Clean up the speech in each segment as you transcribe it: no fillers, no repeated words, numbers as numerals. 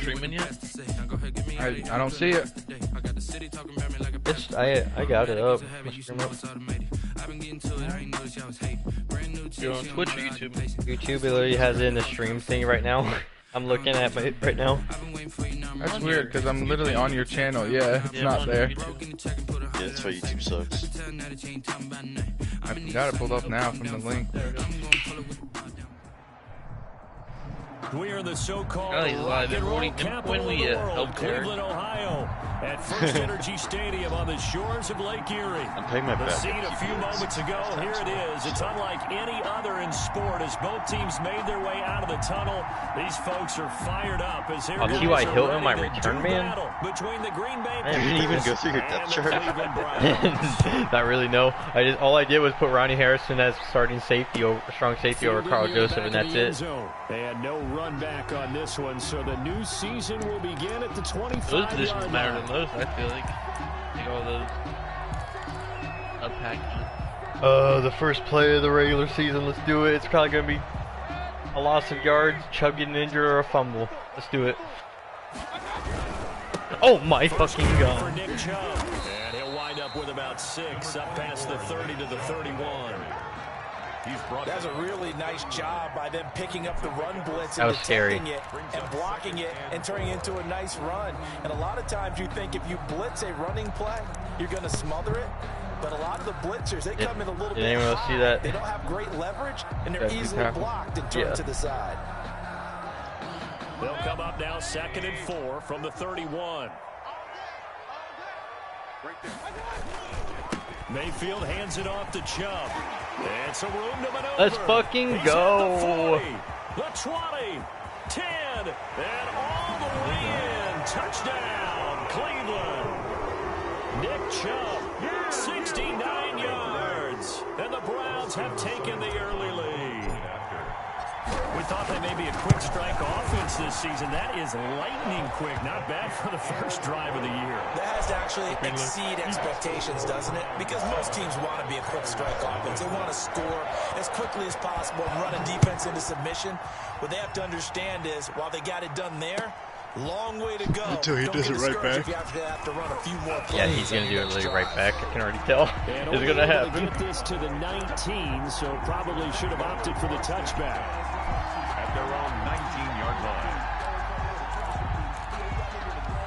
streaming yet? I don't see it. I got it up. You're on Twitch or YouTube? YouTube literally has it in the stream thing right now. I'm looking at it right now. That's weird because I'm literally on your channel. Yeah, it's not there. Yeah, that's why YouTube sucks. I got it pulled up now from the link. We are the so-called rock and roll capital of the world, Cleveland, Ohio, at First Energy Stadium on the shores of Lake Erie. I'm paying my The bet. scene a few moments ago, here it is. It's unlike any other in sport as both teams made their way out of the tunnel. These folks are fired up as here it is. T.Y. Hilton, my return man? Between the Green Bay I didn't even go through your depth chart. Not really, no. All I did was put Ronnie Harrison as starting safety, strong safety over Carl Joseph, and that's it. They had no run back on this one, so the new season will begin at the 25-yard Those positions line. matter the most, I feel like. Take all those packages. The first play of the regular season, let's do it. It's probably going to be a loss of yards, Chubb getting injured, or a fumble. Let's do it. Oh my fucking god. For Nick Chubb. And he'll wind up with about 6, up past the 30 to the 31. That's a really nice job by them picking up the run blitz That and was scary. detecting it and blocking it and turning it into a nice run. And a lot of times you think if you blitz a running play, you're going to smother it. But a lot of the blitzers, they come in a little bit anyone high. see that? They don't have great leverage, and they're easily blocked and turned to the side. They'll come up now 2nd and 4 from the 31. Mayfield hands it off to Chubb. And some room to maneuver. Let's fucking go. The 20, 10, and all the way in. Touchdown, Cleveland. Nick Chubb, 69 yards. And the Browns have taken the early lead. We thought they may be a quick strike offense this season. That is lightning quick. Not bad for the first drive of the year. That has to actually exceed expectations, doesn't it? Because most teams want to be a quick strike offense. They want to score as quickly as possible and run a defense into submission. What they have to understand is, while they got it done there, long way to go. Until he does it right back. You have to run a few more plays. Yeah, he's going to do it literally right back. I can already tell. It's going to happen. Get this to the 19, so probably should have opted for the touchback. At their own 19-yard line.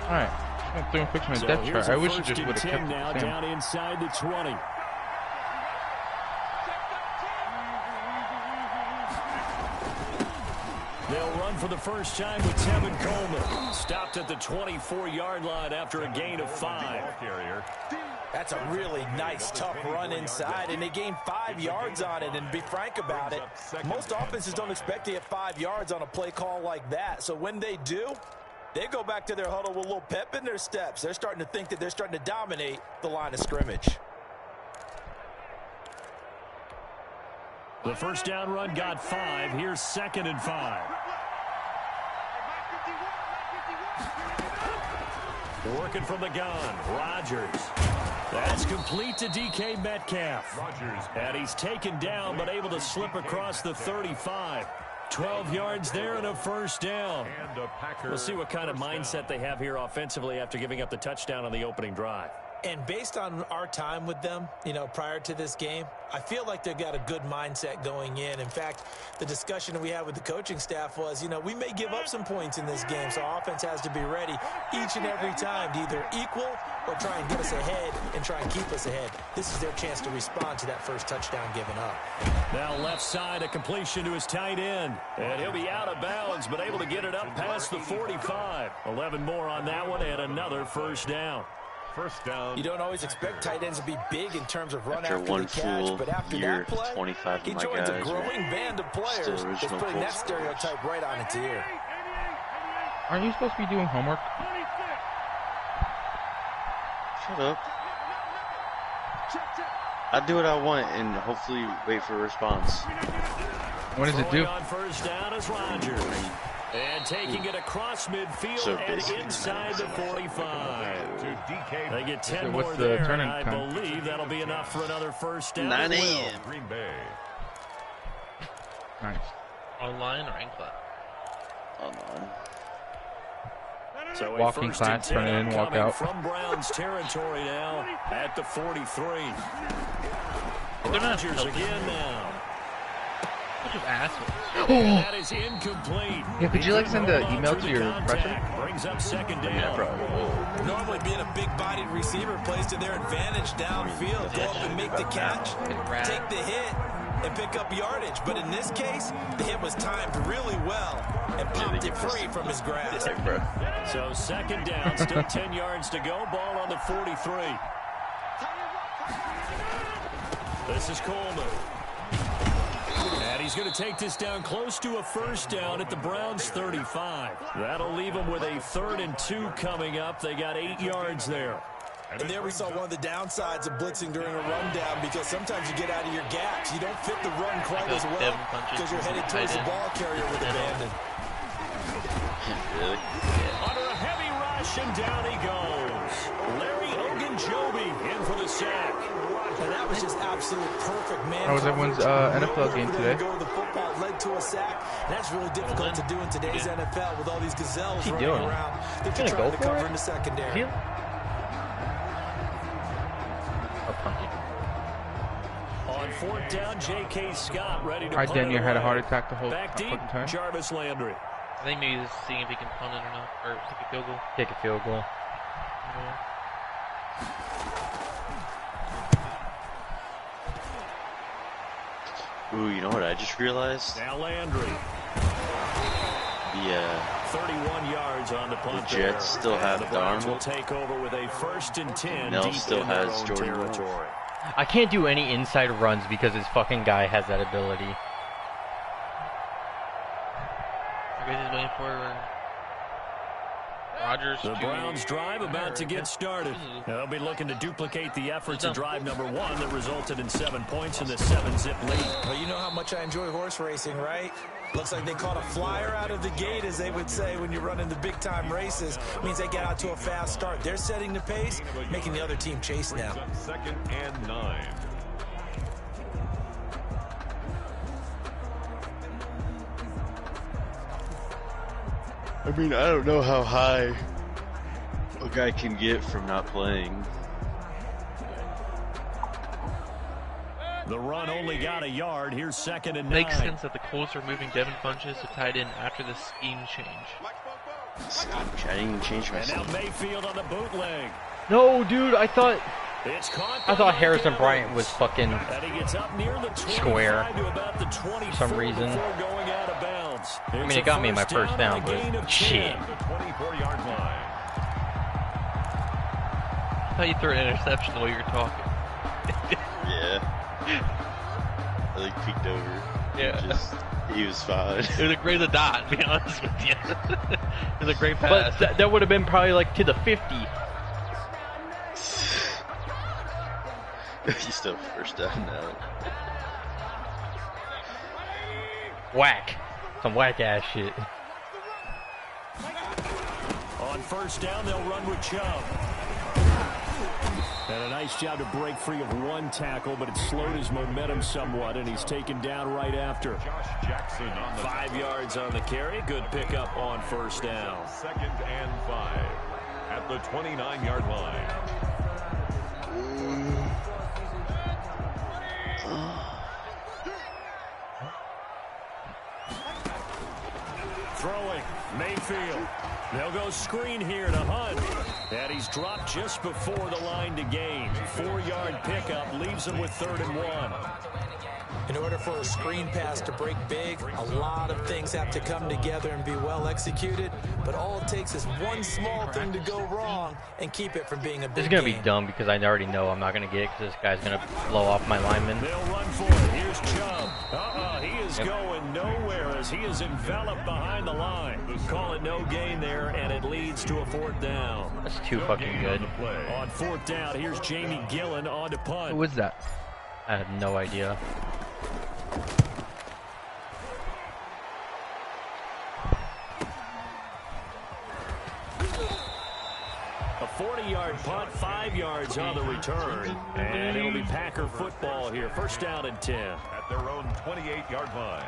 Alright, I'm going to fix my depth chart. I wish it just would have kept now the same. down inside the 20. They'll run for the first time with Tevin Coleman. Stopped at the 24-yard line after a gain of 5. That's a really nice, tough run inside, and they gained 5 yards on it. And be frank about it, most offenses don't expect to get 5 yards on a play call like that. So when they do, they go back to their huddle with a little pep in their steps. They're starting to think that they're starting to dominate the line of scrimmage. The first down run got 5. Here's 2nd and 5. Working from the gun, Rodgers. That's complete to DK Metcalf. And he's taken down, but able to slip across the 35. 12 yards there and a first down. We'll see what kind of mindset they have here offensively after giving up the touchdown on the opening drive. And based on our time with them, prior to this game, I feel like they've got a good mindset going in. In fact, the discussion that we had with the coaching staff was, we may give up some points in this game, so our offense has to be ready each and every time to either equal or try and get us ahead and try and keep us ahead. This is their chance to respond to that first touchdown given up. Now left side, a completion to his tight end. And he'll be out of bounds, but able to get it up past the 45. 11 more on that one and another first down. First down. You don't always expect tight ends to be big in terms of run After after one the catch, full but after year, that play, 25 of he my joins guys a growing band of players that's original putting that Colts stereotype right on its ear. Aren't you supposed to be doing homework? Shut up. I do what I want and hopefully wait for a response. What does it do? On first down is Rodgers. And taking it across midfield So and basically, inside the 45. They get 10 what's more the there, turning and I time? believe that'll be enough for another first down. 9 as well. a.m. Green Bay. Nice. Online or in class? Hold on. So walking class, turn it in, walk out. From Browns territory now at the 43. They're not Rodgers again now. Bunch of assholes. And that is incomplete. Yeah, could you like send the email to your presser? Brings up second down. Normally being a big-bodied receiver plays to their advantage downfield. Go up and make the catch, take the hit, and pick up yardage. But in this case, the hit was timed really well and popped it free from his grasp. So second down, still 10 yards to go. Ball on the 43. This is Coleman. And he's going to take this down close to a first down at the Browns' 35. That'll leave them with a 3rd and 2 coming up. They got 8 yards there. And there we saw one of the downsides of blitzing during a rundown because sometimes you get out of your gaps. You don't fit the run quite as well because you're headed towards the ball carrier with abandon. Really? Under a heavy rush, and down he goes. Larry Ogunjobi in for the sack. And that was just absolute perfect man. How was everyone's NFL game today? Go to the football led to a sack. And that's really difficult to do in today's NFL with all these gazelles running around. They're trying to cover in the secondary. On 4th down, J.K. Scott ready to Alright, punt it Daniel had a away. heart attack the whole Back deep, fucking time. Jarvis Landry. I think maybe just seeing if he can punt it or not, or kick a field goal. Kick a field goal. Yeah. Ooh, you know what I just realized? Now Landry. The 31 yards on the punt. The Jets still have the Browns will Darnold. take over with a 1st and 10 Nell deep still in their has own Jordan territory. I can't do any inside runs because this fucking guy has that ability. I guess he's waiting for Rodgers. The Browns drive about to get started. They'll be looking to duplicate the efforts of drive number 1 that resulted in 7 points in the 7-zip lead. Well, you know how much I enjoy horse racing, right? Looks like they caught a flyer out of the gate, as they would say when you're running the big-time races. Means they get out to a fast start. They're setting the pace, making the other team chase now. 2nd and 9. I mean, I don't know how high a guy can get from not playing. The run only got a yard. Here's 2nd and 9. Makes sense that the Colts are moving Devin Funchess to tight end after the scheme change. I didn't even change my And now scheme. Mayfield on the bootleg. No, dude, I thought It's caught. I thought Harrison Bryant was fucking And he gets up near the 25 square to about the 24 for some reason. before going out of bounds. I mean, it got me my first down, but shit. The 24-yard line. How you throw an interception the way you're talking? Yeah. I like peeked over. Yeah. He was fine. It was a great dot, to be honest with you. It was a great pass. But that would have been probably like to the 50. He's still first down now. Whack. Some whack ass shit. On 1st down, they'll run with Chubb. And a nice job to break free of 1 tackle, but it slowed his momentum somewhat, and he's taken down right after. Josh Jackson on the 5 yards on the carry. Good pickup on 1st down. 2nd and 5 at the 29-yard line. Throwing, Mayfield. They'll go screen here to Hunt. And he's dropped just before the line to gain. 4-yard pickup leaves him with 3rd and 1. In order for a screen pass to break big, a lot of things have to come together and be well executed. But all it takes is one small thing to go wrong and keep it from being a big This is going to be game. dumb because I already know I'm not going to get it because this guy's going to blow off my lineman. They'll run for it. Here's Chubb. He is going nowhere as he is enveloped behind the line. Call it no gain there, and it leads to a 4th down. That's too fucking good. On 4th down, here's Jamie Gillen on to punt. Who was that? I have no idea. A 40-yard punt, 5 yards on the return. And it'll be Packer football here. 1st down and 10. At their own 28-yard line.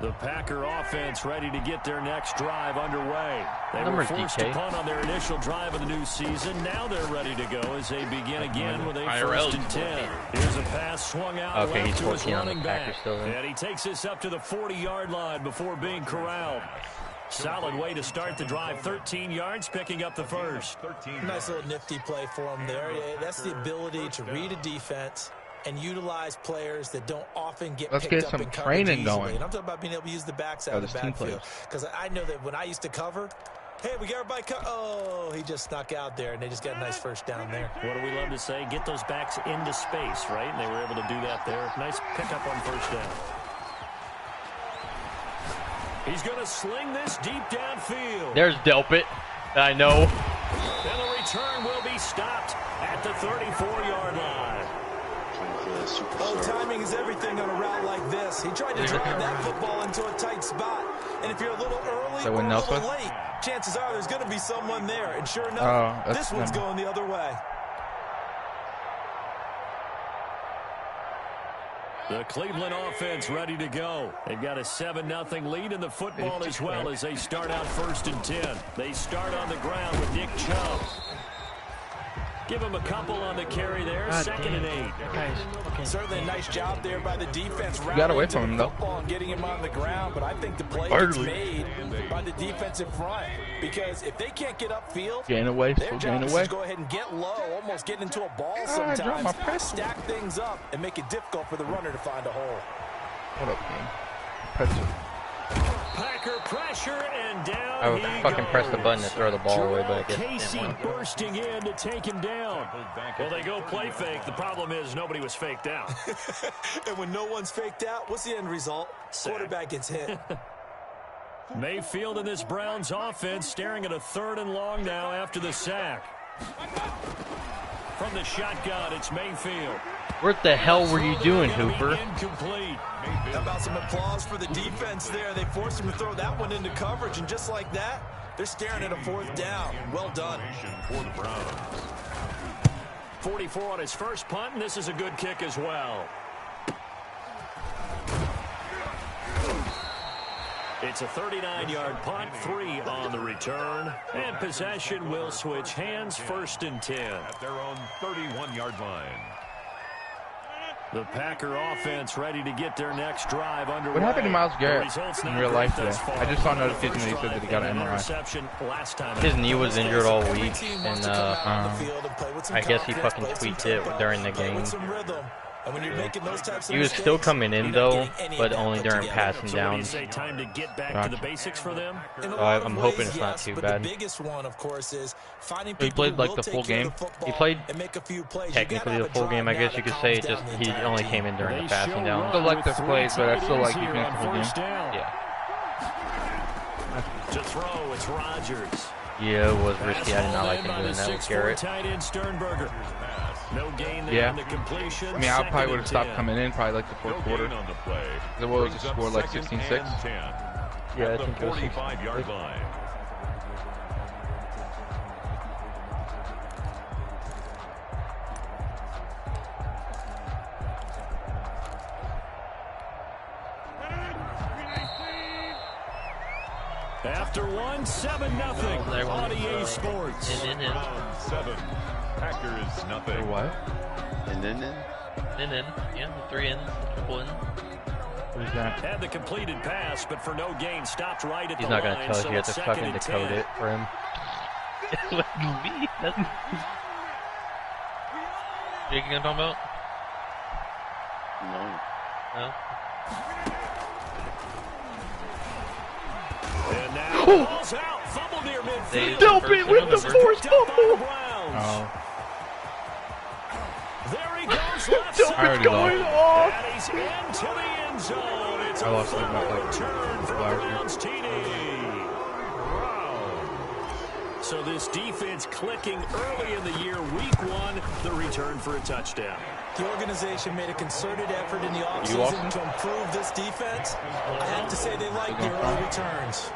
The Packer offense ready to get their next drive underway. They were Number forced DK. to punt on their initial drive of the new season. Now they're ready to go as they begin again with a IRL 1st and 10. Here's a pass swung out Okay, left he's to his 14 on the running Packers back. still there. And he takes this up to the 40-yard line before being corralled. Solid way to start the drive. 13 yards, picking up the first. Nice little nifty play for him there. Yeah, that's the ability to read a defense and utilize players that don't often get Let's picked get up some in coverage training easily. going. And I'm talking about being able to use the backside of the this team backfield. plays. Because I know that when I used to cover, hey, we got everybody oh, he just snuck out there, and they just got a nice first down there. What do we love to say? Get those backs into space, right? And they were able to do that there. Nice pickup on first down. He's going to sling this deep downfield. There's Delpit. I know. And the return will be stopped at the 34-yard line. Oh, timing is everything on a route like this. He tried to drive that football into a tight spot. And if you're a little early or a little late, chances are there's going to be someone there. And sure enough, this one's going the other way. The Cleveland offense ready to go. They've got a 7-0 lead in the football as well as they start out 1st and 10. They start on the ground with Nick Chubb. Give him a couple on the carry there. 2nd and 8. Guys, certainly a nice job there by the defense. You got away from him, though. And getting him on the ground, but I think the play gets made by the defensive front. Because if they can't get upfield, gain away, their job is to go ahead and get low, almost get into a ball sometimes, stack things up, and make it difficult for the runner to find a hole. What up, man? Pretzel. Packer pressure and down. I would fucking press the button to throw the ball away, but I guess Casey bursting in to take him down. Well, they go play fake. The problem is nobody was faked out. And when no one's faked out, what's the end result? Quarterback gets hit. Mayfield in this Browns offense staring at a 3rd and long now after the sack. From the shotgun, it's Mayfield. What the hell were you doing, Hooper? Incomplete. How about some applause for the defense there? They forced him to throw that one into coverage, and just like that, they're staring at a 4th down. Well done. For the Browns. 44 on his first punt, and this is a good kick as well. It's a 39-yard punt, 3 on the return, and possession will switch hands, 1st and 10. At their own 31-yard line. The Packer offense ready to get their next drive underway. What happened to Myles Garrett in real life today? I just saw a notification that he said that he got an MRI. His knee was injured all week, and I guess he fucking tweaked it during the game. And when you're making those types of He was mistakes, still coming in, though, but only put during together. passing So what do you downs. say, time to get back to the basics for them? In a So lot of I'm ways, hoping it's not yes, too but bad. The biggest one, of course, is finding He people played who like will the take full care of game. the football He played and make a few plays. You technically gotta the full have a game, I drive guess you now could that say. calms Just down the he entire only team. came in during the They passing show down. run Selective with plays, but I still like here defense on for the first game. down. Yeah. To throw, it's Rodgers. Yeah, it was risky. I did not like him doing that with Garrett. Tight end Sternberger. No gain there Yeah. on the completion. I mean, I probably 2nd would have and stopped 10. coming in probably like the 4th quarter. On the play. What was Brings the up score, like 2nd 16-6? and 10. Yeah, I At the think it was 45-yard line. After one, 7-0 There on was, EA Sports. In. Round 7. Packers nothing. Or what? And then Yeah, the 3 in, triple in. What is that? Had the completed pass, but for no gain, stopped right at He's the not line. gonna tell us. So You have it's to 2nd fucking and decode 10. it for him. Me? You gonna talk about? no. No. And now the ball's out. Fumble near midfield. Delpit with the force Picked up by the fumble. Browns. Oh. There he goes left I side. already lost. off. And he's into the end zone. It's I a lost like fumble about, like, return for last year. Browns TD. So this defense clicking early in the year, week 1, the return for a touchdown. The organization made a concerted effort in the offseason to improve this defense. I have to say they like the early returns.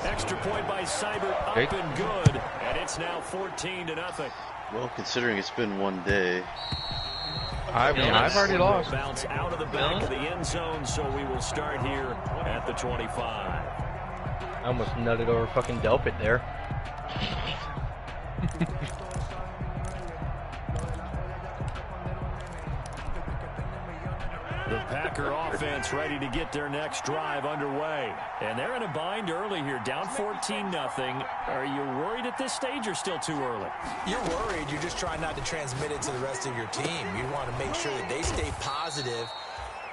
Extra point by Seibert up Okay. and good. And it's now 14-0. Well, considering it's been one day, I've already lost. Bounce out of the back of the end zone, so we will start here at the 25. I almost nutted over fucking Delpit there. The Packer offense ready to get their next drive underway. And they're in a bind early here, down 14-0. Are you worried at this stage or still too early? You're worried. You're just trying not to transmit it to the rest of your team. You want to make sure that they stay positive.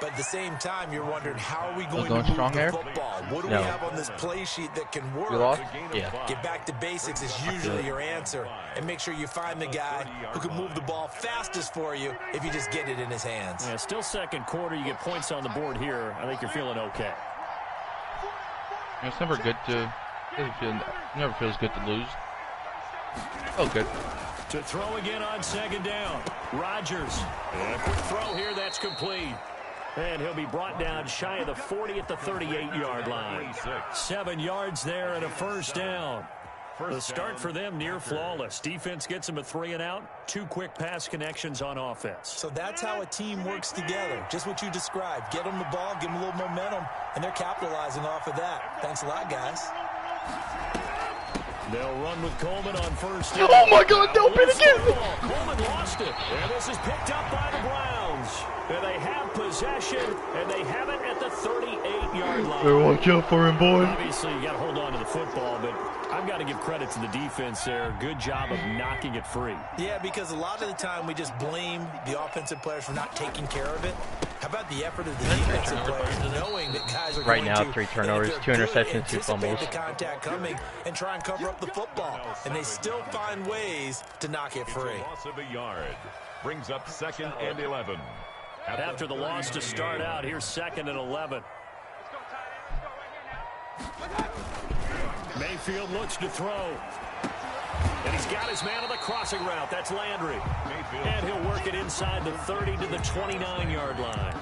But at the same time, you're wondering, how are we going to move the football? What do we have on this play sheet that can work? You lost? Yeah. Get back to basics is usually your answer. And make sure you find the guy who can move the ball fastest for you if you just get it in his hands. Yeah, still second quarter. You get points on the board here. I think you're feeling okay. It's never good to... never feels good to lose. Oh, good. To throw again on second down. Rodgers. And a quick throw here. That's complete. And he'll be brought down shy of the 40 at the 38-yard line. 7 yards there and a first down. The start for them near flawless. Defense gets them a 3 and out. 2 quick pass connections on offense. So that's how a team works together. Just what you described. Get them the ball, give them a little momentum, and they're capitalizing off of that. Thanks a lot, guys. They'll run with Coleman on first down. Oh my God, don't pin again! Coleman lost it. And this is picked up by the Browns. And they have possession, and they have it at the 38-yard line. Better watch out for him, boy. Obviously, you got to hold on to the football, but I've got to give credit to the defense there. Good job of knocking it free. Yeah, because a lot of the time we just blame the offensive players for not taking care of it. How about the effort of the defensive players, knowing that guys are right going now, to, 3 turnovers, 2 interceptions, 2 fumbles. Anticipate the contact coming and try and cover up the football, and they still find ways to knock it free. Loss of a yard brings up 2nd and 11. After the loss to start out, here's 2nd and 11. Mayfield looks to throw. And he's got his man on the crossing route. That's Landry. And he'll work it inside the 30 to the 29-yard line.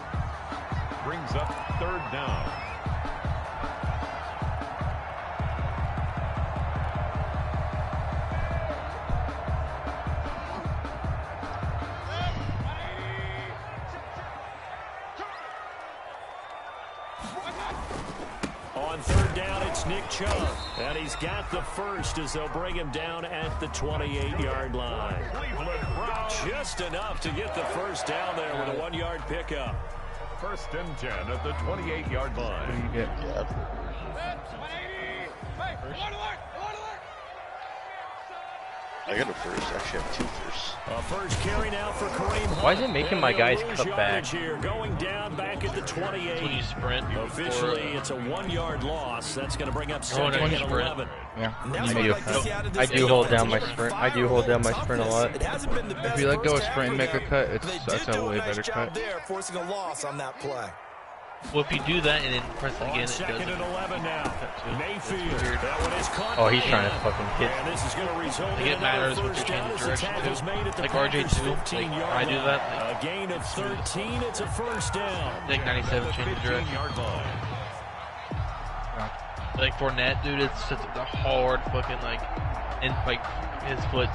Brings up 3rd down. On 3rd down, it's Nick Chubb. And he's got the first as they'll bring him down at the 28-yard line. Just enough to get the first down there with a 1-yard pickup. 1st and 10 at the 28-yard line. What do you get? I got a first. Actually, I have 2 firsts. A first carry now for Kareem Hunt. Why is it making my guys cut back? Here, going down back at the 28. When you sprint. Officially, it's a 1yard loss. That's going to bring up 2nd and 11. Yeah. I do hold down my sprint. I do hold down my sprint a lot. If you let go of sprint and make a cut, that's a way better cut. Forcing a loss on that play. Well, if you do that and then press it again, it 2nd and 11 now. Mayfield. That one is caught. Oh, he's trying to fucking hit. And this is going to result I think in it matters another what you first change down the as the direction tackle's to. made at the Like RJ Packers' too. Like 15-yard I do line. that. A gain of 13. It's a first down. Like 97 change the direction. Like Fournette, dude, it's such a hard fucking like his foot,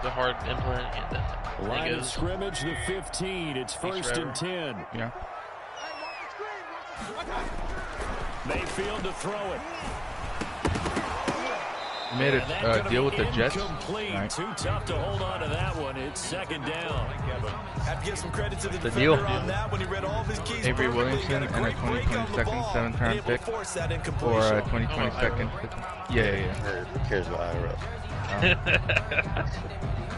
the hard implant, and then Line of scrimmage, the 15. It's 1st and 10. Yeah. Mayfield to throw it. Made a deal with the Jets. Right. Too tough to hold on to that one. It's 2nd down. Have to give some credit to the The deal. on that when he read all of his keys. Avery perfectly. Williamson Got and a great break on the 2022 ball seventh and round able to pick. force that Or incompletion. 2022nd. Yeah. Who cares about IRL?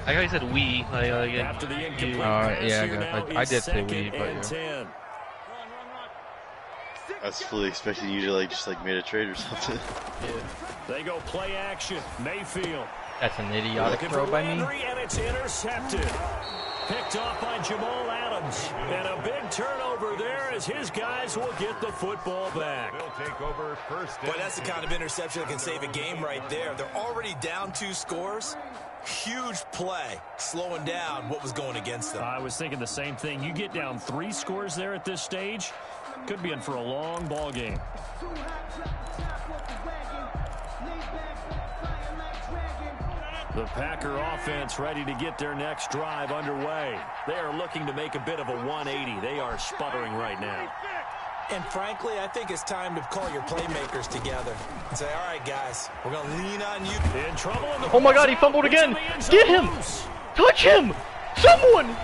I guess he said we. After the incomplete pass yeah, here now I is did say 2nd we, but and yeah. 10. I was fully expecting you to just made a trade or something. They go play action. Mayfield. That's an idiotic Looking throw for by me. Landry, and it's intercepted. Picked off by Jamal Adams. And a big turnover there as his guys will get the football back. They'll take over 1st and Boy, that's the kind of interception that can save a game right there. They're already down 2 scores. Huge play, slowing down what was going against them. I was thinking the same thing. You get down 3 scores there at this stage, could be in for a long ball game. The Packer offense ready to get their next drive underway. They are looking to make a bit of a 180. They are sputtering right now. And frankly, I think it's time to call your playmakers together and say, all right, guys, we're going to lean on you. In trouble in the Oh my God, he fumbled again. Get him. Touch him. Someone.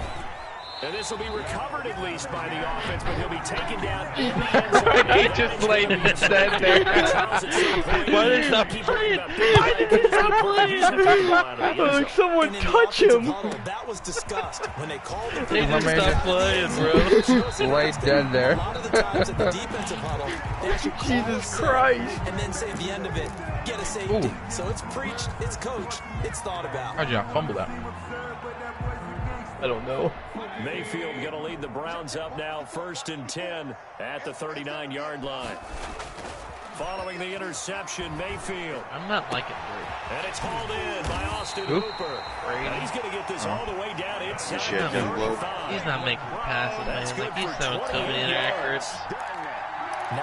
And this will be recovered at least by the offense, but he'll be taken down in the end zone. He just laid his head there. Why did he stop playing? Why did he stop playing? Like someone touch him. That was discussed when they called the They didn't stop playing, bro. Laid dead there. A lot of the times at the defensive huddle, they actually call Jesus the Christ. set and then say at the end of it, get a safety. Ooh. So it's preached, it's coached, it's thought about. How'd you not fumble that? I don't know. Mayfield going to lead the Browns up now, 1st and 10 at the 39-yard line. Following the interception, Mayfield. I'm not liking it. And it's hauled in by Austin Hooper. And he's going to get this all the way down inside the 35. He's not making passes, man. Like, he's throwing so many inaccurates.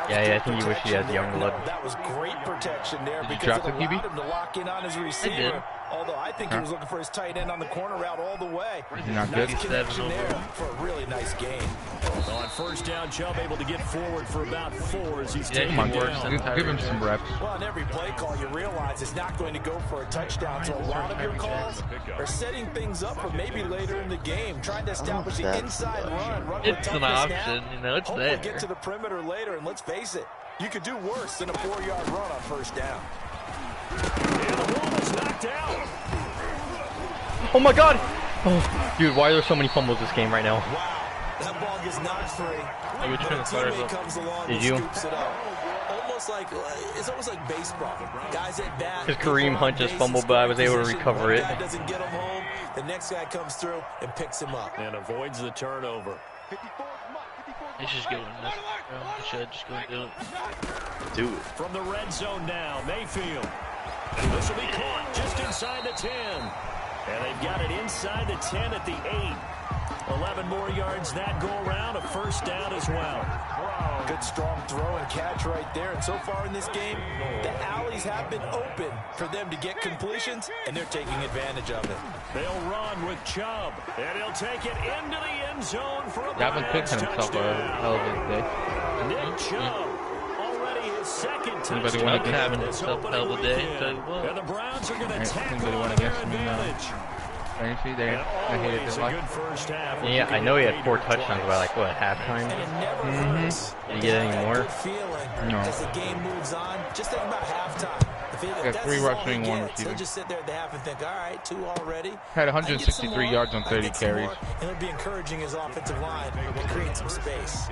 Yeah, I think you wish he had young blood. That was great protection there Did you because drop it the allowed QB? him to lock in on his receiver. Although I think he was looking for his tight end on the corner route all the way. Is he not good? Nice connection there for a really nice gain. On 1st down, Chubb able to get forward for about 4 as he's Yeah, taken Come on, down. give him some reps. Well, on every play call, you realize it's not going to go for a touchdown. So a lot of your calls are setting things up for maybe later in the game, trying to establish the inside run with It's an toughness option, now. you know, it's Hopefully there. get to the perimeter later, and let's face it, you could do worse than a 4-yard run on 1st down. And the ball is knocked out. Oh my God. Oh, dude, why are there so many fumbles this game right now? Wow, that ball gets knocked free. Hey, we But a trying to fire teammate up. comes along Did and you? scoops it up. It's almost like baseball. Guys at bat. Because Kareem Hunt just fumbled, but I was able to recover it. One guy doesn't get him home. The next guy comes through and picks him up. And avoids the turnover. He should just go in this. He should just go and do it. Do it. From the red zone now, Mayfield. This will be caught just inside the 10. And they've got it inside the 10 at the 8. 11 more yards that go around, a 1st down as well. Good strong throw and catch right there. And so far in this game, the alleys have been open for them to get completions, and they're taking advantage of it. They'll run with Chubb, and he'll take it into the end zone for a Gavin Cook Browns had himself a touchdown. hell of a day. Nick Chubb, already his 2nd Anybody touchdown. want to get having this himself a hell of a day, tell you what. And the Browns are going to tackle Anybody on want their against me now? advantage. You see there? I hated Always this a life. good first half. Yeah, I know he had 4 touchdowns by like what, halftime? And it never hurts. Did he get any more? Good feeling No. as the game moves on. Just think about halftime. If that's 3 all rushing, he 1 gets, receiving. he'll just sit there at the half and think, all right, 2 already. Had I get some 163 more, yards on I 30 get some carries. more, and it'll be encouraging his offensive line to create some space.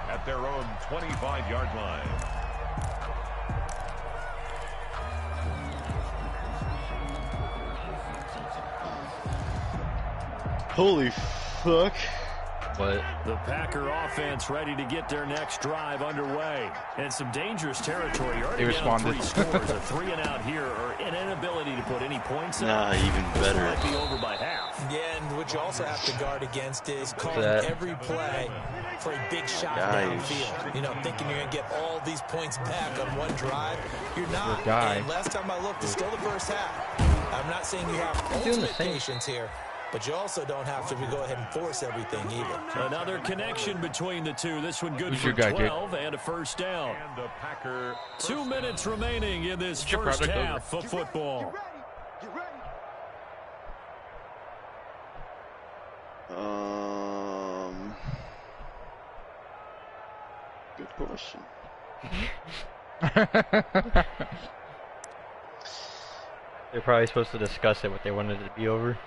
At their own 25-yard line. Holy fuck. What? The Packer offense ready to get their next drive underway. And some dangerous territory. Already They down responded. 3 scores. A 3 and out here, or an inability to put any points up. Nah, even This better. might be over by half. Yeah, and what you also have to guard against is calling that? every play for a big shot Guys. downfield. You know, thinking you're going to get all these points back on one drive. You're not. Good guy. And last time I looked, it's still the first half. I'm not saying you have doing the ultimate same. patience here, but you also don't have to go ahead and force everything either. Another connection between the two. This one good Who's for your guy, Jake? 12 and a 1st down. And the Packer 2 minutes remaining in this What's your first product half of football. Good question. They're probably supposed to discuss it, what they wanted it to be over.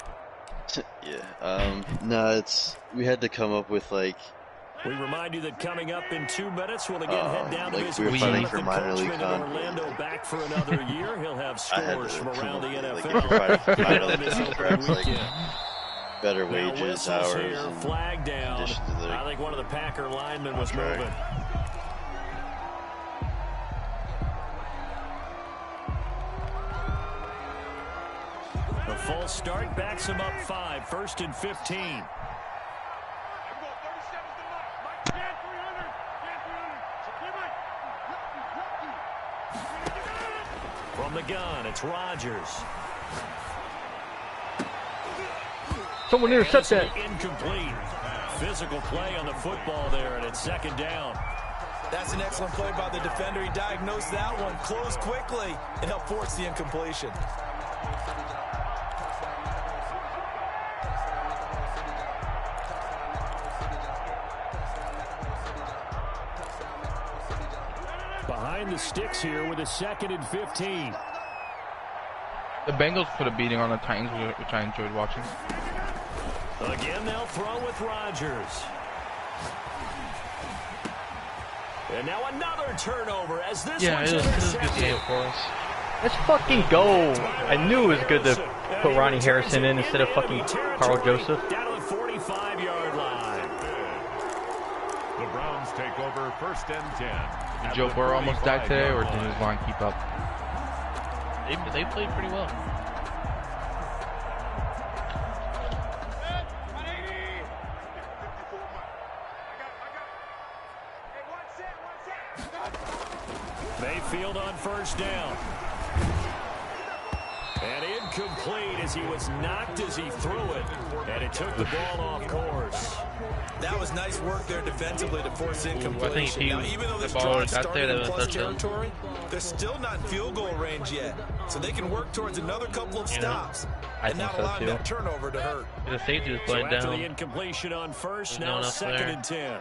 Yeah. No, we had to come up with like We remind you that coming up in 2 minutes, we'll again head down to like visit we were with fighting Jonathan for minor league Coachman in con- Orlando back for another year. He'll have I had scores to from come around the up with, NFL. like, if you're fighting for minor league This opening contracts, like weekend. better Now wages, whistles hours, here, and flag down. addition to the I think one of the Packer linemen was contract. moving. A false start backs him up 5, 1st and 15. From the gun, it's Rodgers. Someone intercept that. Incomplete. Physical play on the football there, and it's second down. That's an excellent play by the defender. He diagnosed that one, closed quickly, and helped force the incompletion. Behind the sticks here with a 2nd and 15. The Bengals put a beating on the Titans, which I enjoyed watching. Again, they'll throw with Rodgers. And now another turnover as this one's this is a good intercepted. game for us. Let's fucking go. I knew it was good to put Ronnie Harrison in instead of fucking Carl Joseph. Down to the 45-yard line. The Browns take over 1st and 10. Did Joe Burrow almost die today, or did his line keep up? They played pretty well. Mayfield on 1st down. And incomplete as he was knocked as he threw it. And it took the ball off course. That was nice work there defensively to force incompletion. Now, even though this ball drive got started there, in that plus was touchdown. territory, they're still not in field goal range yet. So they can work towards another couple of stops I and think not so, allow too. that turnover to hurt. The safety was So playing after the down. incompletion on 1st, There's now no one else 2nd there. and 10.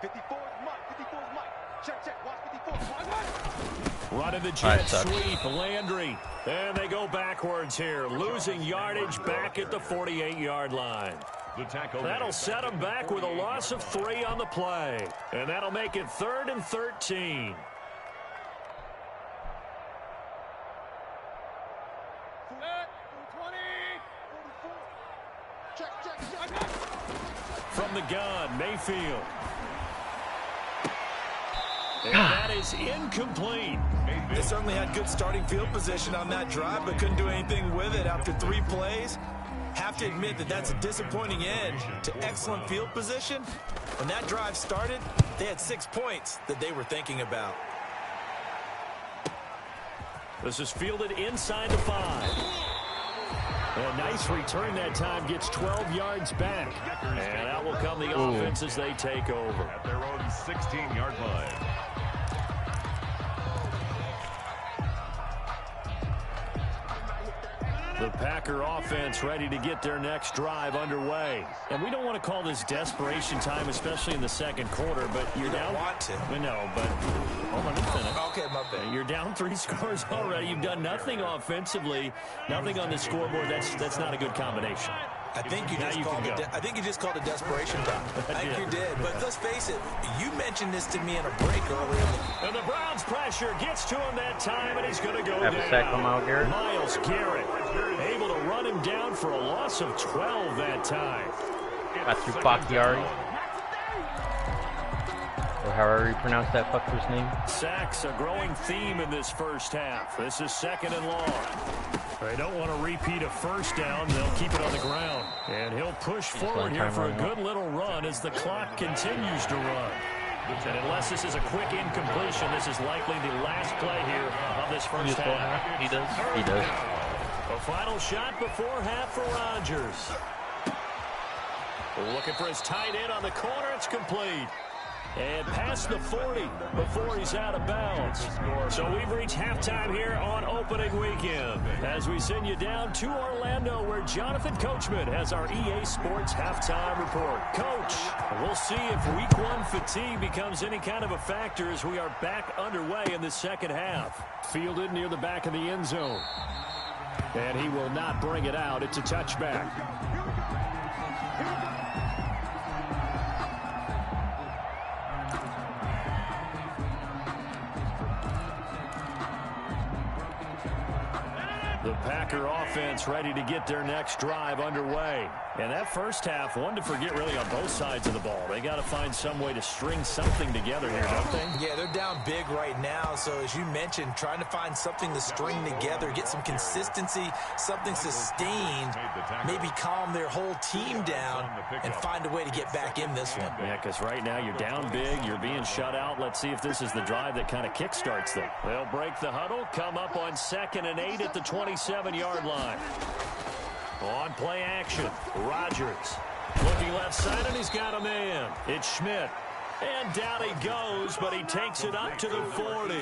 54 is Mike. 54 is Mike. Check. Watch 54. Running the All jet right, sucks. sweep, Landry. And they go backwards here, losing yardage back at the 48-yard line. The tackle. That'll set them back with a loss of 3 on the play. And that'll make it 3rd and 13. From the gun, Mayfield. And that is incomplete. They certainly had good starting field position on that drive, but couldn't do anything with it after 3 plays. Have to admit that that's a disappointing end to excellent field position. When that drive started, they had 6 points that they were thinking about. This is fielded inside the 5. A nice return that time, gets 12 yards back. And out will come the offense as they take over. At their own 16-yard line. The Packer offense ready to get their next drive underway. And we don't want to call this desperation time, especially in the 2nd quarter, but you're down. Want to. No, but hold on, let me finish. Okay, my bad. You're down 3 scores already. You've done nothing offensively, nothing on the scoreboard. That's not a good combination. I think you Now just you called can it. go. I think you just called it desperation time. I think did. you did. But let's face it, you mentioned this to me in a break earlier. And the Browns pressure gets to him that time, and he's going to go Have down. a sack from Myles Garrett. Myles Garrett able to run him down for a loss of 12 that time. Matthew Bakhtiari. Or however you pronounce that fucker's name. Sacks, a growing theme in this first half. This is 2nd and long. They don't want to repeat a 1st down. They'll keep it on the ground. And he'll push forward here for a good little run as the clock continues to run. And unless this is a quick incompletion, this is likely the last play here of this first half. He does. He does. A final shot before half for Rodgers. Looking for his tight end on the corner. It's complete. And past the 40 before he's out of bounds. So we've reached halftime here on opening weekend as we send you down to Orlando where Jonathan Coachman has our EA Sports halftime report. Coach, we'll see if week 1 fatigue becomes any kind of a factor as we are back underway in the 2nd half. Fielded near the back of the end zone. And he will not bring it out. It's a touchback. The Packer offense ready to get their next drive underway. And that first half, one to forget really on both sides of the ball. They got to find some way to string something together here, don't they? Yeah, they're down big right now. So as you mentioned, trying to find something to string together, get some consistency, something sustained, maybe calm their whole team down and find a way to get back in this one. Yeah, because right now you're down big, you're being shut out. Let's see if this is the drive that kind of kickstarts them. They'll break the huddle, come up on 2nd and 8 at the 27-yard line. On play action, Rodgers. Looking left side, and he's got a man. It's Schmidt. And down he goes, but he takes it up to the 40.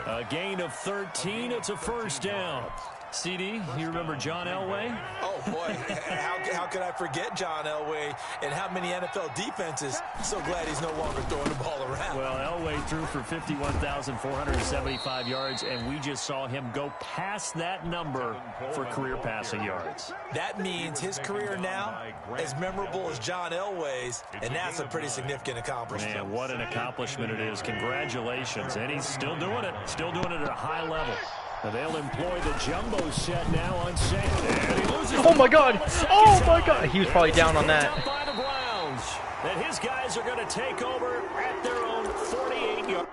A gain of 13. It's a first down. CD, you remember John Elway? Oh, boy. How could I forget John Elway and how many NFL defenses? So glad he's no longer throwing the ball around. Well, Elway threw for 51,475 yards, and we just saw him go past that number for career passing yards. That means his career now as memorable as John Elway's, and that's a pretty significant accomplishment. Man, what an accomplishment it is. Congratulations. And he's still doing it. Still doing it at a high level. They'll employ the jumbo set now on second. Oh my God! Oh my God! He was probably down on that. By the Browns. And his guys are going to take over at their own 48-yard.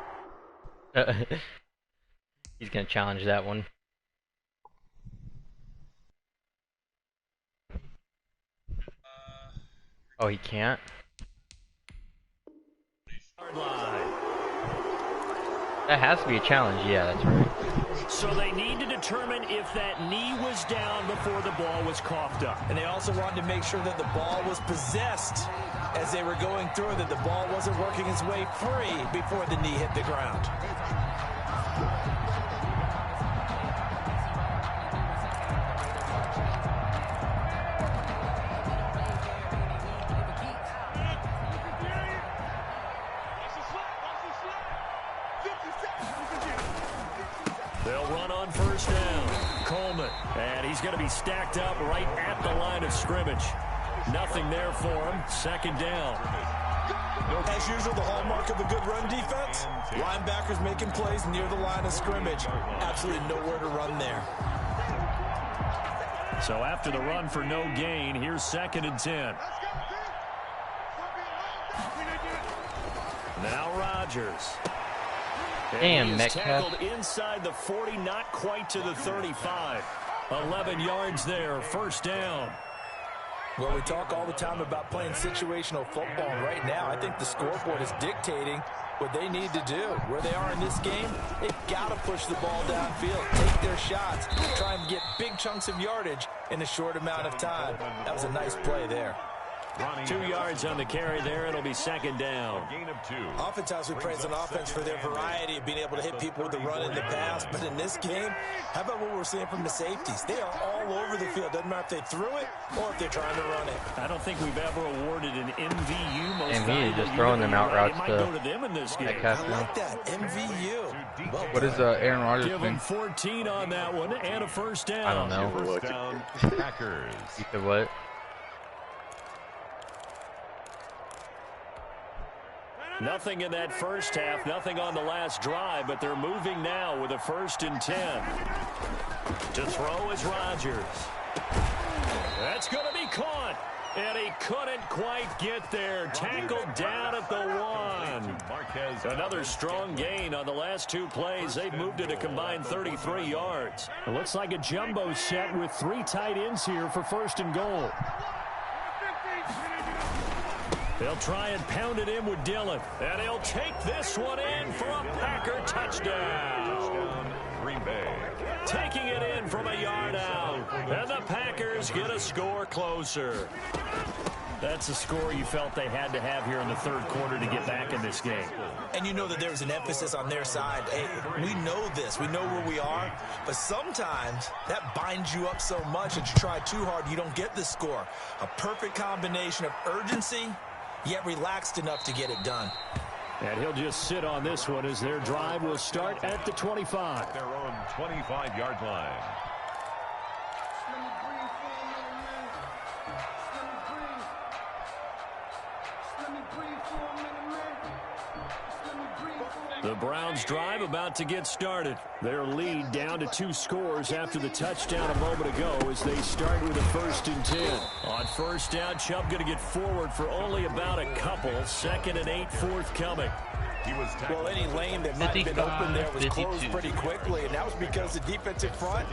He's going to challenge that one. Oh, he can't? That has to be a challenge. Yeah, that's right. So they need to determine if that knee was down before the ball was coughed up. And they also wanted to make sure that the ball was possessed as they were going through, that the ball wasn't working its way free before the knee hit the ground. They'll run on first down. Coleman. And he's going to be stacked up right at the line of scrimmage. Nothing there for him. Second down. As usual, the hallmark of a good run defense. Linebackers making plays near the line of scrimmage. Absolutely nowhere to run there. So after the run for no gain, here's 2nd and 10. Now Rodgers. Damn, Metcalf. Tackled inside the 40, not quite to the 35. 11 yards there, first down. Well, we talk all the time about playing situational football. Right now, I think the scoreboard is dictating what they need to do. Where they are in this game, they've got to push the ball downfield, take their shots, try and get big chunks of yardage in a short amount of time. That was a nice play there. 2 yards on the carry there. It'll be second down. Oftentimes we praise an offense for their variety of being able to hit people with the run in the pass. But in this game, how about what we're seeing from the safeties? They are all over the field. Doesn't matter if they threw it or if they're trying to run it. I don't think we've ever awarded an MVU most And he is just throwing them out routes to them in this game. I like that. MVU. Well, what is Aaron Rodgers Give him 14 on that one and a first down. I don't know. First down, Packers. You said what? Nothing in that first half, nothing on the last drive, but they're moving now with a 1st and 10. To throw is Rodgers. That's going to be caught, and he couldn't quite get there. Tackled down at the 1. Another strong gain on the last 2 plays. They've moved it a combined 33 yards. It looks like a jumbo set with 3 tight ends here for 1st and goal. They'll try and pound it in with Dillon. And he'll take this one in for a Packer touchdown. Green Bay. Taking it in from a yard out. And the Packers get a score closer. That's a score you felt they had to have here in the 3rd quarter to get back in this game. And you know that there's an emphasis on their side. Hey, we know this. We know where we are. But sometimes that binds you up so much that you try too hard, you don't get the score. A perfect combination of urgency, yet relaxed enough to get it done. And he'll just sit on this one as their drive will start at the 25. Their own 25-yard line. The Browns drive about to get started. Their lead down to 2 scores after the touchdown a moment ago as they start with a 1st and 10. On first down, Chubb going to get forward for only about a couple. 2nd and 8 forthcoming. Well, any lane that might have been open there was closed pretty quickly, and that was because the defensive front,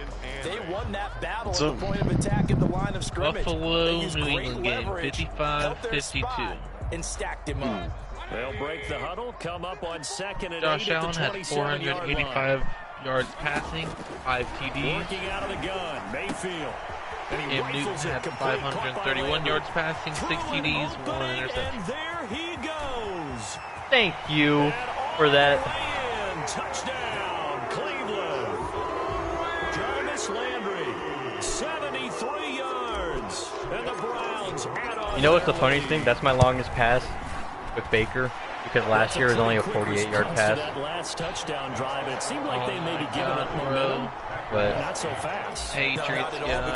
they won that battle at the point of attack at the line of scrimmage. Buffalo, they used New great England game, leverage, 55-52. and stacked him up. They'll break the huddle, come up on second and Josh 8 at Allen the had 27-yard line. 485 yards passing, 5 TDs. Working out of the gun, Mayfield. And he Cam Newton rifles it had complete, 531 yards passing, 6 TDs, 1 interception. And there he goes. Thank you for that. Touchdown, Cleveland. Jarvis Landry, 73 yards. And the Browns add on. You know what's the funniest thing? That's my longest pass with Baker, because last year was only a 48-yard pass. That last touchdown drive, it seemed like they maybe given up momentum, but not so fast. Patriots guy.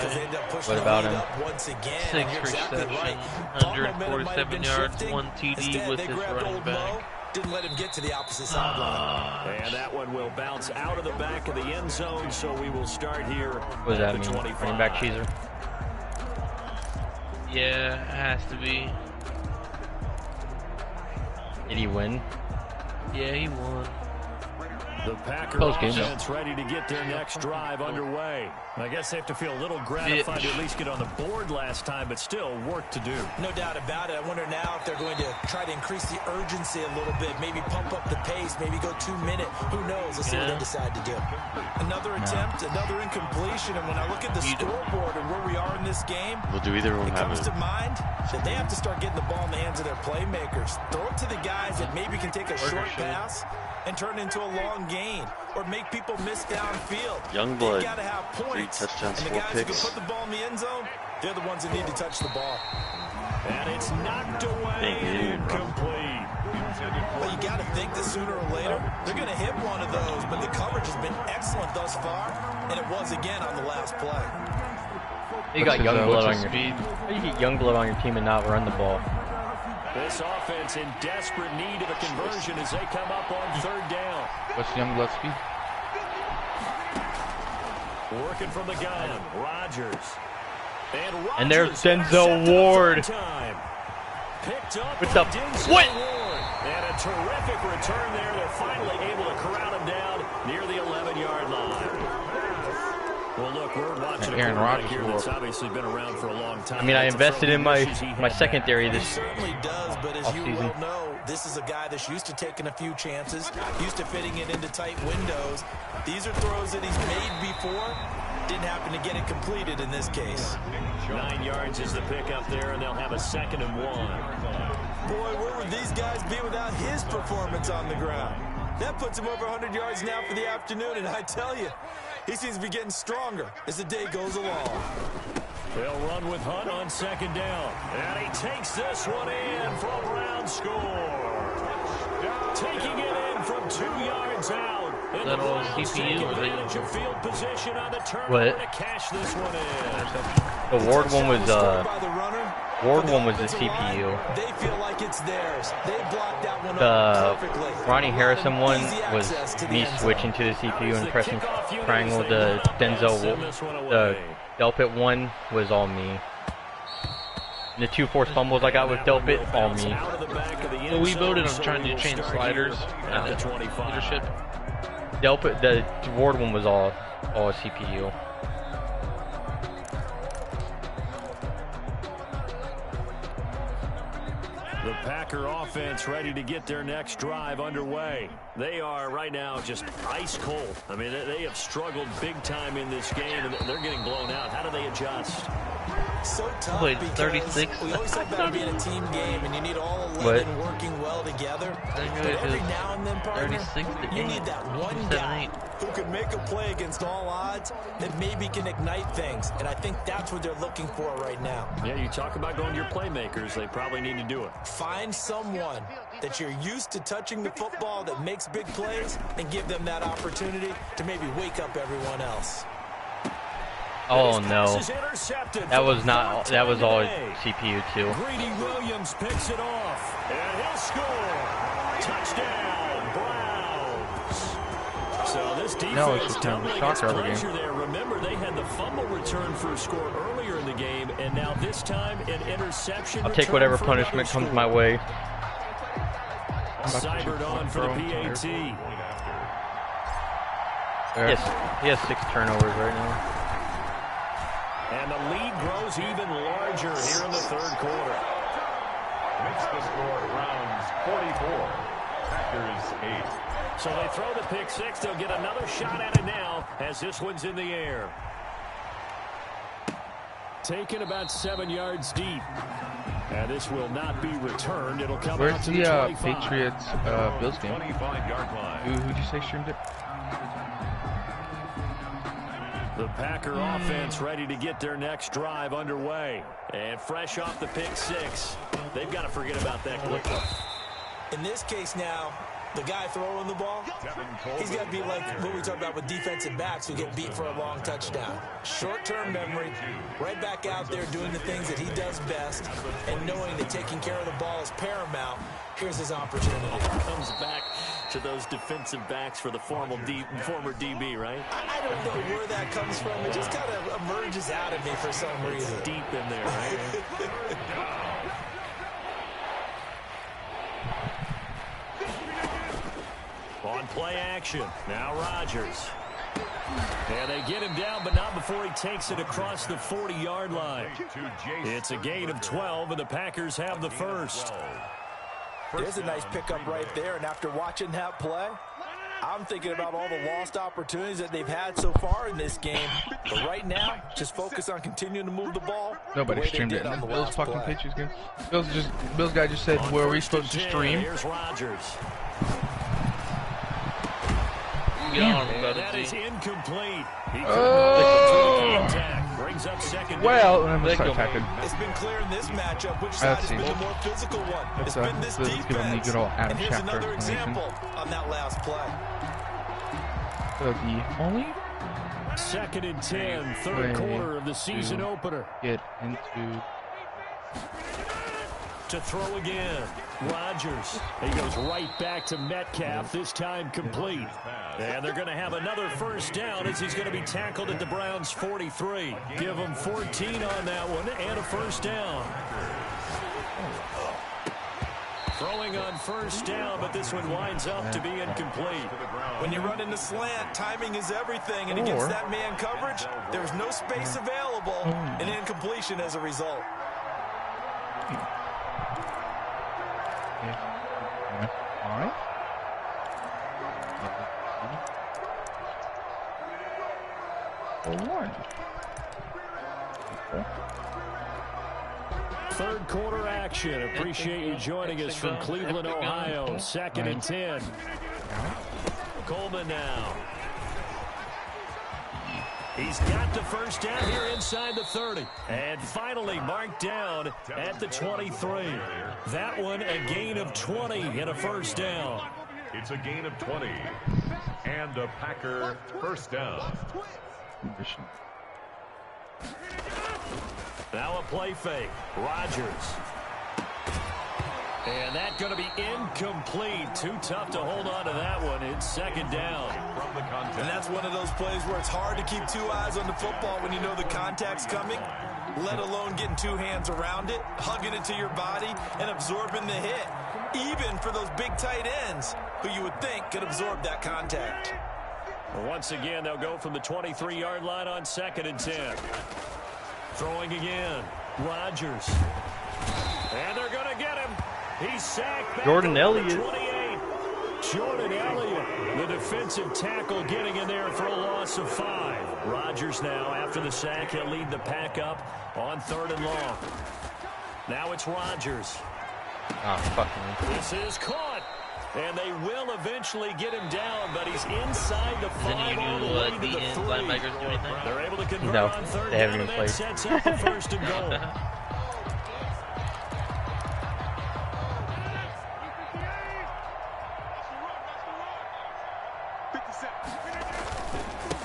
What about him? 6 reception, 147 yards, 1 TD with his running back. Didn't let him get to the opposite sideline. And that one will bounce out of the back of the end zone, so we will start here. What does that mean? Running back cheeser? Yeah, it has to be. Did he win? Yeah, he won. The Packer Post-game, offense ready to get their next drive underway. I guess they have to feel a little gratified to at least get on the board last time, but still work to do. No doubt about it. I wonder now if they're going to try to increase the urgency a little bit, maybe pump up the pace, maybe go 2 minute. Who knows? Let's see what they decide to do. Another attempt, another incompletion, and when I look at the scoreboard and where we are in this game, Well, do either one it have comes it? to mind that they have to start getting the ball in the hands of their playmakers. Throw it to the guys that maybe can take a short pass and turn it into a long gain, or make people miss downfield. Youngblood, They gotta have 3 points. touchdowns, And the 4 guys who picks. can put the ball in the end zone, they're the ones that need to touch the ball. And it's knocked away Thank you. and incomplete. Well, you got to think that sooner or later, they're going to hit one of those, but the coverage has been excellent thus far, and it was again on the last play. You got Youngblood on your speed. You get Youngblood on your team and not run the ball. This offense in desperate need of a conversion as they come up on third down. What's Youngblood speed? Working from the gun, Rodgers. And there's Denzel Ward. Picked up What's by up? Denzel What? Ward. And a terrific return there. They're finally able to corral him down near the 11-yard line. Well, look, we're watching Aaron a quarterback Rodgers here that's obviously been around for a long time. I mean, I invested in my secondary He this certainly does, but as you offseason. well know, this is a guy that's used to taking a few chances, used to fitting it into tight windows. These are throws that he's made before. Didn't happen to get it completed in this case. 9 yards is the pickup there, and they'll have a 2nd and 1. Boy, where would these guys be without his performance on the ground? That puts him over 100 yards now for the afternoon, and I tell you, he seems to be getting stronger as the day goes along. They'll run with Hunt on 2nd down. And he takes this one in for a Brown score. Taking it in from 2 yards out. And the Little Browns CPU take or advantage of field position on the turnover What? to cash this one in. The Ward one was Scored by the runner. Ward one was the Offensive line, CPU. They feel like it's theirs. They blocked that one The up perfectly. Ronnie Harrison one Easy was access to the me end zone. switching to the CPU and pressing triangle. The Send Denzel, this one the away. Delpit one was all me. And the 2 forced fumbles I got with Delpit, all me. Out of the back of the Well, we end voted zone, on trying to so change we'll start sliders here and at the then 25. leadership. Delpit, the Ward one was all CPU. The Packer offense ready to get their next drive underway. They are right now just ice cold. I mean, they have struggled big time in this game, and they're getting blown out. How do they adjust? So tough Played because 36. we always talk about being a team game, and you need all 11 working well together. I think But it every is now and then, partner, 36 to you 8. need that one 7, guy 8. who can make a play against all odds that maybe can ignite things, and I think that's what they're looking for right now. Yeah, you talk about going to your playmakers. They probably need to do it. Find someone that you're used to touching the football that makes big plays and give them that opportunity to maybe wake up everyone else. Oh no, Pass is intercepted that for was the not. third That was time all today. CPU too. Greedy Williams picks it off, and he'll score. Touchdown, Browns. So this defense No, it's just kind of a doubling its shocker every game. pleasure there. Remember, they had the fumble return for a score earlier in the game, and now this time an interception. I'll take return whatever for punishment another comes my score. way. Cybered on for the PAT. Yes, he has 6 turnovers right now. And the lead grows even larger here in the third quarter. Makes the score Browns 44, Packers 8. So they throw the pick six. They'll get another shot at it now as this one's in the air. Taken about 7 yards deep. And this will not be returned. It'll come Where's out to the 25. Patriots Bills game? 25-yard line. Who'd you say streamed it? The Packer offense ready to get their next drive underway. And fresh off the pick six, they've got to forget about that quick one. In this case now, the guy throwing the ball, he's got to be like what we talked about with defensive backs who get beat for a long touchdown. Short-term memory, right back out there doing the things that he does best, and knowing that taking care of the ball is paramount. Here's his opportunity. Comes back to those defensive backs for the former DB, right? I don't know where that comes from. It just kind of emerges out of me for some reason. It's deep in there, right? On play action. Now Rodgers. And they get him down, but not before he takes it across the 40-yard line. It's a gain of 12, and the Packers have the first. There's a nice pickup right there, and after watching that play, I'm thinking about all the lost opportunities that they've had so far in this game. But right now, just focus on continuing to move the ball. Nobody streamed it. Bills fucking Patriots game. Bills guy just said, where are we supposed to stream? Here's Rodgers. That is incomplete. Brings up second. Well, I'm attacking. It's been clear in this matchup which side has been the more physical one. It's been this defense. And here's another example on that last play. So the only second and 10, third quarter of the season opener. Get into to throw again. Rodgers. He goes right back to Metcalf, this time complete. And they're going to have another first down as he's going to be tackled at the Browns' 43. Give them 14 on that one and a first down. Throwing on first down, but this one winds up to be incomplete. When you run into slant, timing is everything, and against that man coverage, there's no space available, and incompletion as a result. Third quarter action. Appreciate you joining us from Cleveland, Ohio. Second and 10. Coleman now. He's got the first down here inside the 30. And finally marked down at the 23. That one a gain of 20 and a first down. It's a gain of 20. And a Packer first down. Now a play fake. Rodgers. And that's going to be incomplete. Too tough to hold on to that one. It's second down. And that's one of those plays where it's hard to keep two eyes on the football when you know the contact's coming, let alone getting two hands around it, hugging it to your body, and absorbing the hit. Even for those big tight ends who you would think could absorb that contact. Once again, they'll go from the 23-yard line on second and 10. Throwing again. Rodgers. And they're going to get him. He's sacked back Jordan Elliott. 28. Jordan Elliott, the defensive tackle, getting in there for a loss of 5. Rodgers now, after the sack, he'll lead the pack up on 3rd and long. Now it's Rodgers. Oh, fucking. This is caught. And they will eventually get him down, but he's inside the 5 all the way to the 3. They're able to convert on 3rd down, and that sets up the 1st and goal.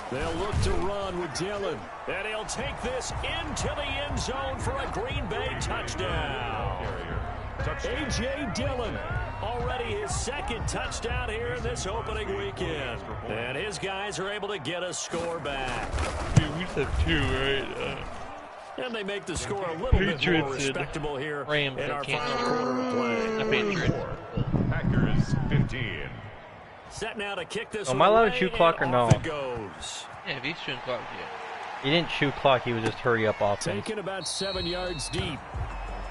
They'll look to run with Dillon, and he'll take this into the end zone for a Green Bay touchdown. A.J. Dillon, already his 2nd touchdown here in this opening weekend. And his guys are able to get a score back. Dude, we said 2, right? And they make the score a little bit more respectable here in our final quarter of play. The Patriots. Packers 15. Set now to kick this. Am I allowed to shoot clock or no? Yeah, if he's shooting clock, yeah. He didn't shoot clock, he was just hurry up offense. Taken about 7 yards deep.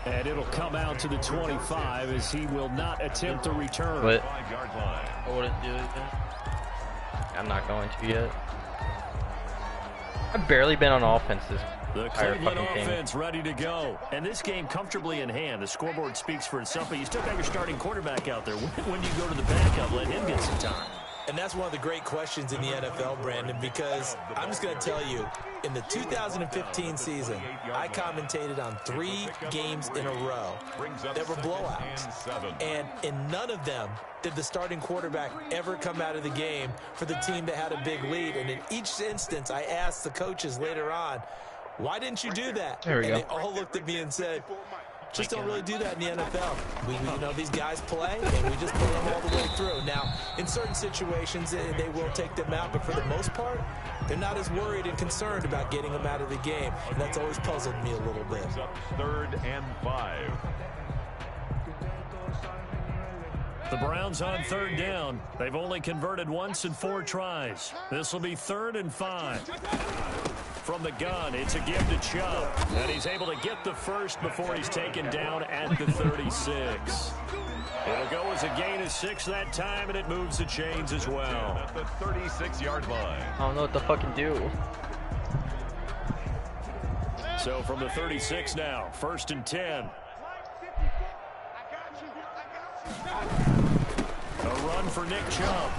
And it'll come out to the 25 as he will not attempt to return. But I wouldn't do it. I'm not going to yet. I've barely been on offense this The entire Cleveland fucking game. offense ready to go. And this game comfortably in hand. The scoreboard speaks for itself, but you still got your starting quarterback out there. When you go to the backup, let him get some time. And that's one of the great questions in the NFL, Brandon, because I'm just going to tell you, in the 2015 season, I commentated on 3 games in a row that were blowouts. And in none of them did the starting quarterback ever come out of the game for the team that had a big lead. And in each instance, I asked the coaches later on, why didn't you do that? There we go. They all looked at me and said, just don't really do that in the NFL. You know, these guys play, and we just put them all the way through. Now, in certain situations, they will take them out, but for the most part, they're not as worried and concerned about getting them out of the game, and that's always puzzled me a little bit. Third and 5. The Browns on third down. They've only converted once in 4 tries. This will be 3rd and 5. From the gun, it's a give to Chubb. And he's able to get the first before he's taken down at the 36. It'll go as a gain of 6 that time, and it moves the chains as well. At the 36-yard line. I don't know what to fucking do. So from the 36 now, 1st and 10. A run for Nick Chubb.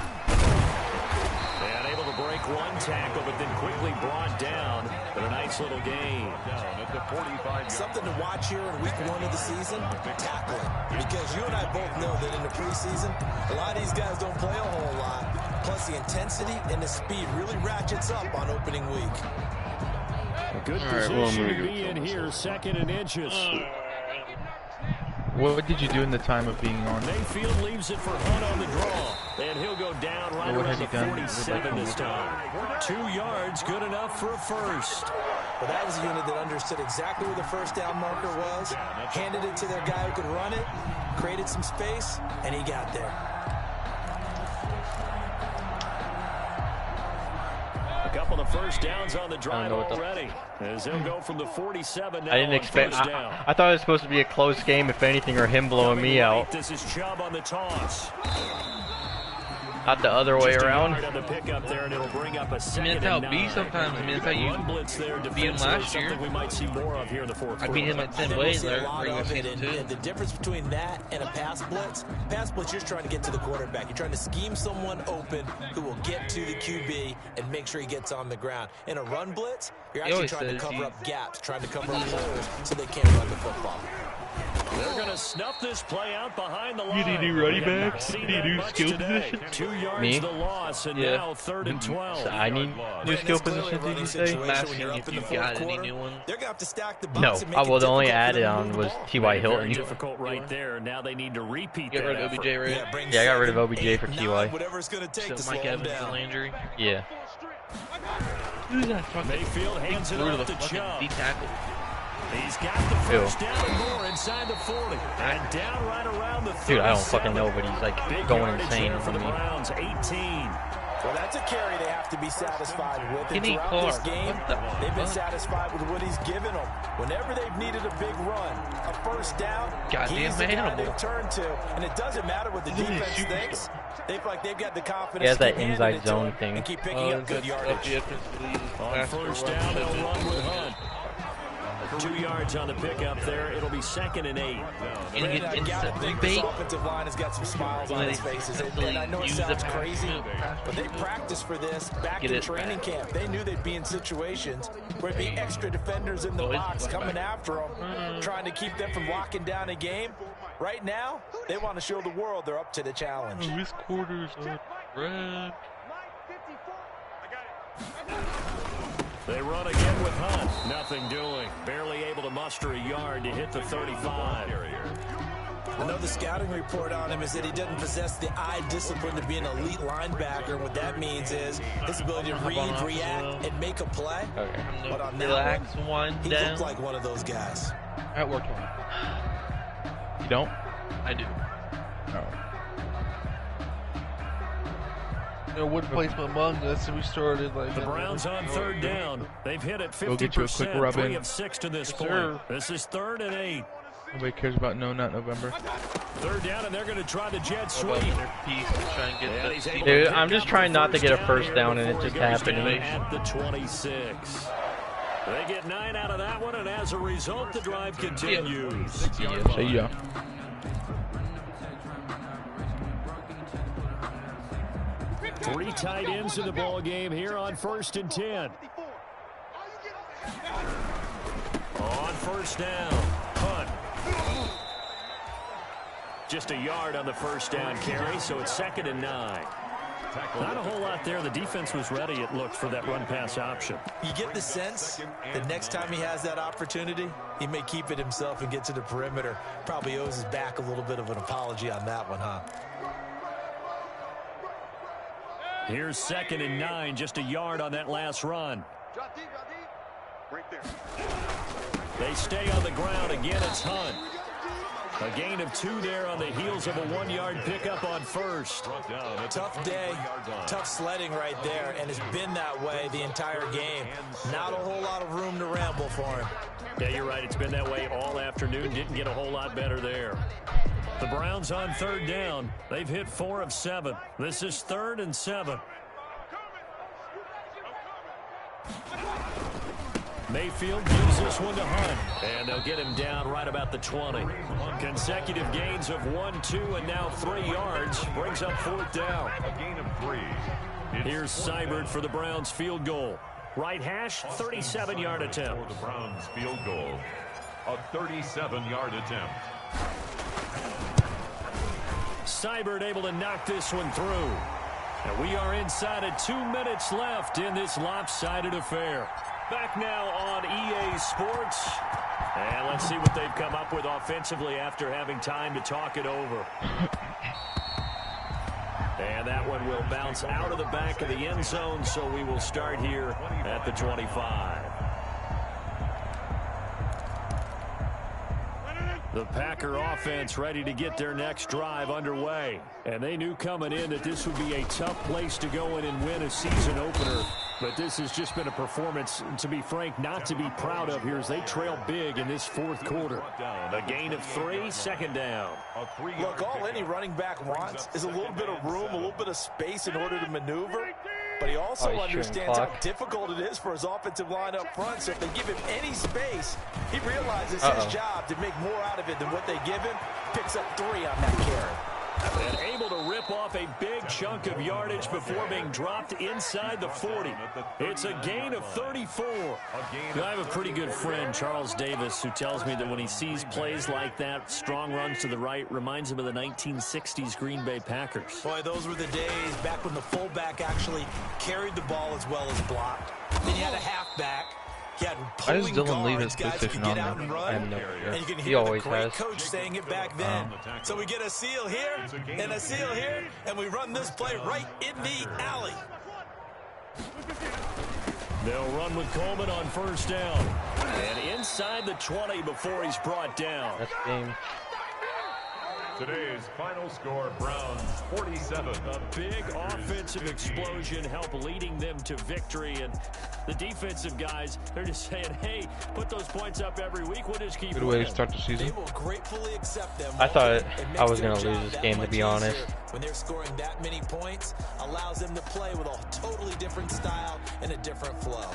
And able to break one tackle, but then quickly brought down. But a nice little gain. Down at the 45. Something to watch here in week 1 of the season, tackling. Because you and I both know that in the preseason, a lot of these guys don't play a whole lot. Plus the intensity and the speed really ratchets up on opening week. A good position to be in here, 2nd and inches. What did you do in the time of being on? Mayfield leaves it for Hunt on the draw. And he'll go down right around the 47 this time. 2 yards, good enough for a first. But that was a unit that understood exactly where the first down marker was, handed it to their guy who could run it, created some space, and he got there. A couple of first downs on the drive already. As he'll go from the 47 now. I didn't expect. I thought it was supposed to be a close game, if anything, or him blowing me out. This is Chubb on the toss. Not the other way around. On the pickup there, and it'll bring up a 2nd I mean, and that's how 9. it be sometimes. I mean, that's how you blitz there, beat him last year. Something we might see more of here in the 4th quarter. I beat him at 10 ways there. The difference between that and a pass blitz, you're trying to get to the quarterback. You're trying to scheme someone open who will get to the QB and make sure he gets on the ground. In a run blitz, you're actually trying to cover up gaps, trying to cover up holes so they can't run the football. They're going to snuff this play out behind the line. You need new running backs? You need new skill position? 2 yards Me? the loss, and now 3rd and 12. So I need new skill positions, did you say? I'm asking if you got any new ones. They're going to have to stack the No, the only added on was T.Y. Very Hilton. difficult right there. Now they need to repeat Get that rid of effort. OBJ, right? Yeah, I got rid of OBJ for T.Y. Whatever it's going to take to So slow Mike him Evans and down. Landry. Yeah. Who's that fucking Mayfield hands it threw to off the to fucking Chubb. D-tackle? He's got the first down and more inside the 40. And down right around the 37. Dude, I don't fucking know, but he's like Big going yardage insane there for for the me. Browns, 18. Well, that's a carry they have to be satisfied with. And Kenny throughout this Clark. game, What the they've been fuck? satisfied with what he's given them. Whenever they've needed a big run, a first down, Goddamn he's the guy animal. they've turned to. And it doesn't matter what the defense thinks. They feel like they've got the confidence He has to that keep handing inside it to zone him thing. and keep picking up good yardage. On first down, they'll run with Hunt. 2 yards on the pickup there. It'll be 2nd and 8. And I gotta think this offensive line has got some smiles on its faces. And I know it sounds crazy, but they practiced for this back in training camp. They knew they'd be in situations where there'd be extra defenders in the box coming after them, trying to keep them from locking down a game. Right now, they want to show the world they're up to the challenge. This quarter's red. They run again with Hunt. Nothing doing. Barely able to muster a yard to hit the 35. I know the scouting report on him is that he doesn't possess the eye discipline to be an elite linebacker. And what that means is his ability to read, react, and make a play. Okay. But on Relax, that one, wind he down. looked like one of those guys. That worked one. You don't? I do. No. Wood placement among us, and we started like The Browns on third down. They've hit it 50%. Go get you a quick rub 3 in. of 6 to this point. sir. This is 3rd and 8. Nobody cares about No Nut November. Third down, and they're going to try the jet sweep. Dude, I'm just trying not to get a first down, and it just happening. At the 26. They get 9 out of that one, and as a result, the drive continues. See ya. Three tight ends in the ball game here on 1st and 10. On first down, punt. Just a yard on the first down carry, so it's 2nd and 9. Not a whole lot there. The defense was ready, it looked, for that run-pass option. You get the sense that next time he has that opportunity, he may keep it himself and get to the perimeter. Probably owes his back a little bit of an apology on that one, huh? Here's 2nd and 9, just a yard on that last run. Right there. They stay on the ground. Again, it's Hunt. A gain of 2 there on the heels of a 1-yard pickup on first. Tough day, tough sledding right there, and it's been that way the entire game. Not a whole lot of room to ramble for him. Yeah, you're right. It's been that way all afternoon. Didn't get a whole lot better there. The Browns on 3rd down. They've hit 4 of 7. This is 3rd and 7. Mayfield gives this one to Hunt, and they'll get him down right about the 20. Consecutive gains of 1, 2, and now 3 yards brings up 4th down. A gain of 3. Here's Seibert for the Browns field goal. Right hash, 37-yard attempt. For the Browns field goal, a 37-yard attempt. Seibert able to knock this one through. And we are inside of 2 minutes left in this lopsided affair. Back now on EA Sports. And let's see what they've come up with offensively after having time to talk it over. And that one will bounce out of the back of the end zone, so we will start here at the 25. The Packer offense ready to get their next drive underway. And they knew coming in that this would be a tough place to go in and win a season opener. But this has just been a performance, to be frank, not to be proud of here as they trail big in this 4th quarter. A gain of 3, 2nd down. Look, all any running back wants is a little bit of room, a little bit of space in order to maneuver. But he also understands how difficult it is for his offensive line up front. So if they give him any space, he realizes his job to make more out of it than what they give him. Picks up 3 on that carry. And able to rip off a big chunk of yardage before being dropped inside the 40. It's a gain of 34. I have a pretty good friend, Charles Davis, who tells me that when he sees plays like that, strong runs to the right, reminds him of the 1960s Green Bay Packers. Boy, those were the days back when the fullback actually carried the ball as well as blocked. Then you had a halfback. Why does Dylan leave his position on there? I have no idea. He always has. Coach saying it back then. So we get a seal here and a seal here, and we run this play right in the alley. They'll run with Coleman on 1st down. And inside the 20 before he's brought down. That's game. Today's final score, Browns 47. A big offensive explosion helped leading them to victory. And the defensive guys, they're just saying, hey, put those points up every week. We'll just keep Good way to start the season. They will gratefully accept them. I thought I was going to lose this game, to be honest. When they're scoring that many points, allows them to play with a totally different style and a different flow.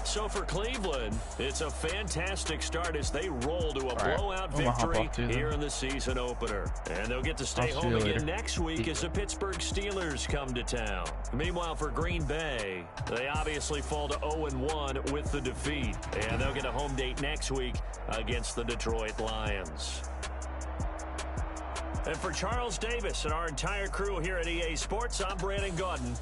So for Cleveland, it's a fantastic start as they roll to a blowout victory here in the season opener. And they'll get to stay home again next week as the Pittsburgh Steelers come to town. Meanwhile, for Green Bay, they obviously fall to 0-1 with the defeat. And they'll get a home date next week against the Detroit Lions. And for Charles Davis and our entire crew here at EA Sports, I'm Brandon Gaudin.